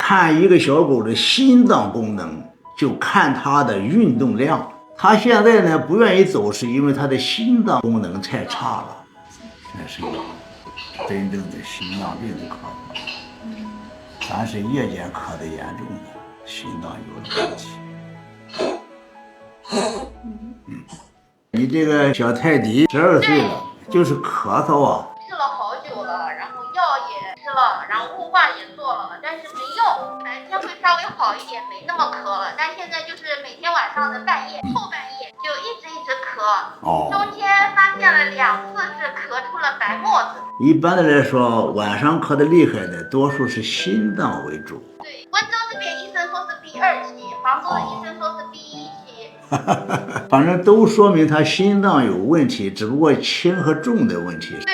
看一个小狗的心脏功能，就看它的运动量。它现在呢不愿意走，是因为它的心脏功能太差了。这是一个真正的心脏病的科普，咱是夜间科的严重的心脏有点问题。你这个小泰迪12岁了，就是咳嗽啊。吃了好久了，然后药也吃了，然后雾化也做了，但是没用。白天会稍微好一点，没那么咳了，但现在就是每天晚上的半夜后半夜就一直咳。中间发现了2次是咳出了白沫子。一般的来说，晚上咳得厉害的多数是心脏为主。对，温州这边医生说是 B2期，杭州的医生说是 B1期。反正都说明他心脏有问题，只不过轻和重的问题。对，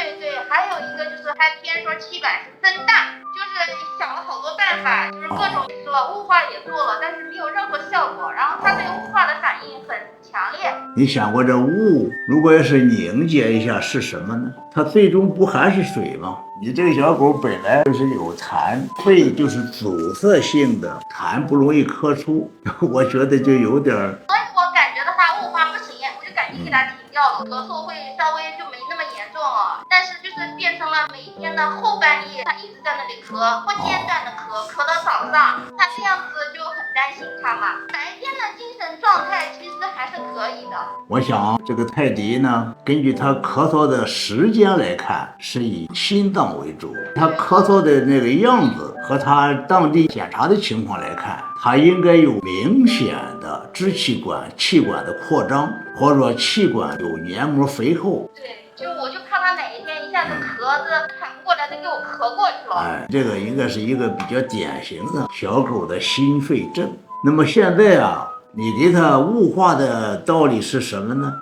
还有一个就是他偏说气管是增大，就是想了好多办法，就是各种吃了，雾化也做了，但是没有任何效果。然后他对雾化的反应很强烈。你想过这雾如果要是凝结一下是什么呢？它最终不还是水吗？你这个小狗本来就是有痰，肺就是阻塞性的，痰不容易咳出，我觉得就有点所以我感觉的话雾化不行，我就赶紧给它停掉了，咳嗽会稍微就没那么严重了。但是就是变成了每天的后半夜，它一直在那里咳，不间断的咳到早上，它这样子就很担心它嘛。白天的精神状态其实还是可以的。我想这个泰迪呢，根据他咳嗽的时间来看，是以心脏为主。他咳嗽的那个样子和他当地检查的情况来看，他应该有明显的支气管气管的扩张，或者说气管有黏膜肥厚。对，我就怕他哪一天一下子咳着喘不过来，就给我咳过去了。这个应该是一个比较典型的小狗的心肺症。那么现在啊，你给它雾化的道理是什么呢？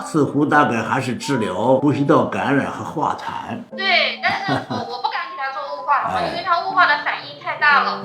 似乎大概还是治疗呼吸道感染和化痰。对，但是我不敢给它做雾化了，因为它雾化的反应太大了。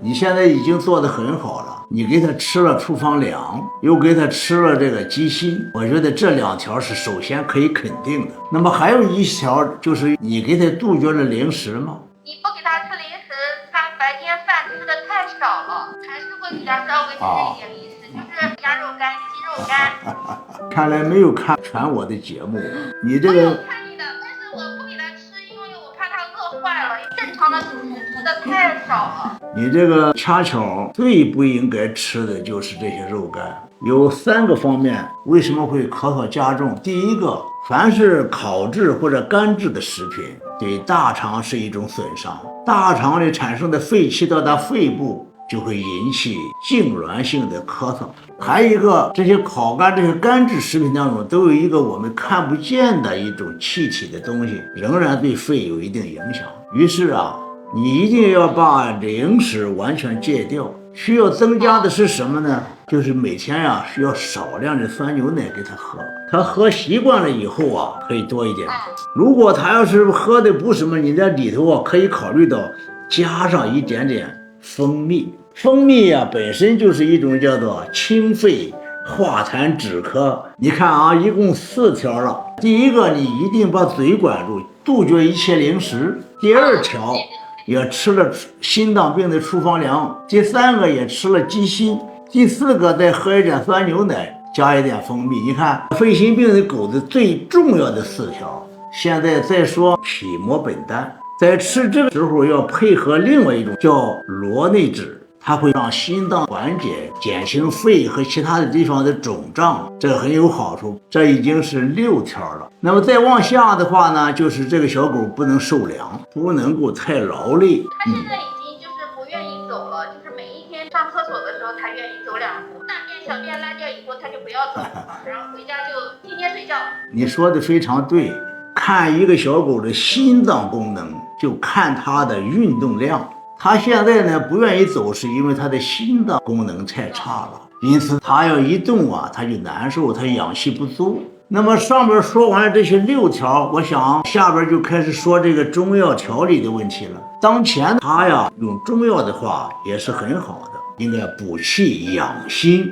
你现在已经做得很好了，你给它吃了处方粮，又给它吃了这个鸡心，我觉得这2条是首先可以肯定的。那么还有一条就是你给它杜绝了零食吗？你不给它吃零食，它白天饭吃的太少了，还是会给它稍微吃一点零食，就是鸭肉干、鸡肉干。看来没有看全我的节目，你这个。我有看你的，但是我不给它吃，因为我怕它饿坏了。正常的零食吃的太少了。你这个恰巧最不应该吃的就是这些肉干。有3个方面为什么会咳嗽加重。第一个，凡是烤制或者干制的食品对大肠是一种损伤，大肠里产生的废气到达肺部就会引起痉挛性的咳嗽。还有一个，这些烤干这些干制食品当中都有一个我们看不见的一种气体的东西，仍然对肺有一定影响。于是你一定要把零食完全戒掉。需要增加的是什么呢？就是每天需要少量的酸牛奶给他喝。他喝习惯了以后可以多一点。如果他要是喝的不什么，你在里头可以考虑到加上一点点蜂蜜。蜂蜜本身就是一种叫做清肺化痰止咳。你看一共4条了。第一个，你一定把嘴管住，杜绝一切零食。第2条，也吃了心脏病的处方粮。第3个，也吃了鸡心。第4个，再喝一点酸牛奶，加一点蜂蜜。你看肺心病的狗子最重要的4条。现在再说匹摩本丹，在吃这个时候要配合另外一种叫螺内酯，它会让心脏缓解，减轻肺和其他的地方的肿胀，这很有好处。这已经是6条了。那么再往下的话呢，就是这个小狗不能受凉，不能够太劳累。它现在已经就是不愿意走了，就是每一天上厕所的时候它愿意走2步，大便小便拉掉以后它就不要走了，然后回家就天天睡觉。你说的非常对，看一个小狗的心脏功能就看它的运动量。他现在呢不愿意走，是因为他的心脏功能太差了，因此他要一动他就难受，他氧气不足。那么上边说完了这些6条，我想下边就开始说这个中药调理的问题了。当前他用中药的话也是很好的，应该补气养心，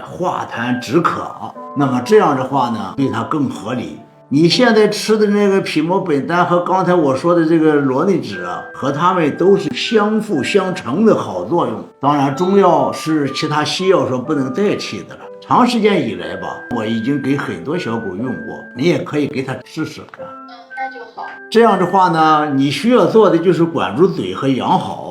化痰止渴。那么这样的话呢，对他更合理。你现在吃的那个匹莫本丹和刚才我说的这个罗内酯啊，和它们都是相辅相成的好作用。当然，中药是其他西药所不能代替的了。长时间以来吧，我已经给很多小狗用过，你也可以给它试试看。那就好。这样的话呢，你需要做的就是管住嘴和养好。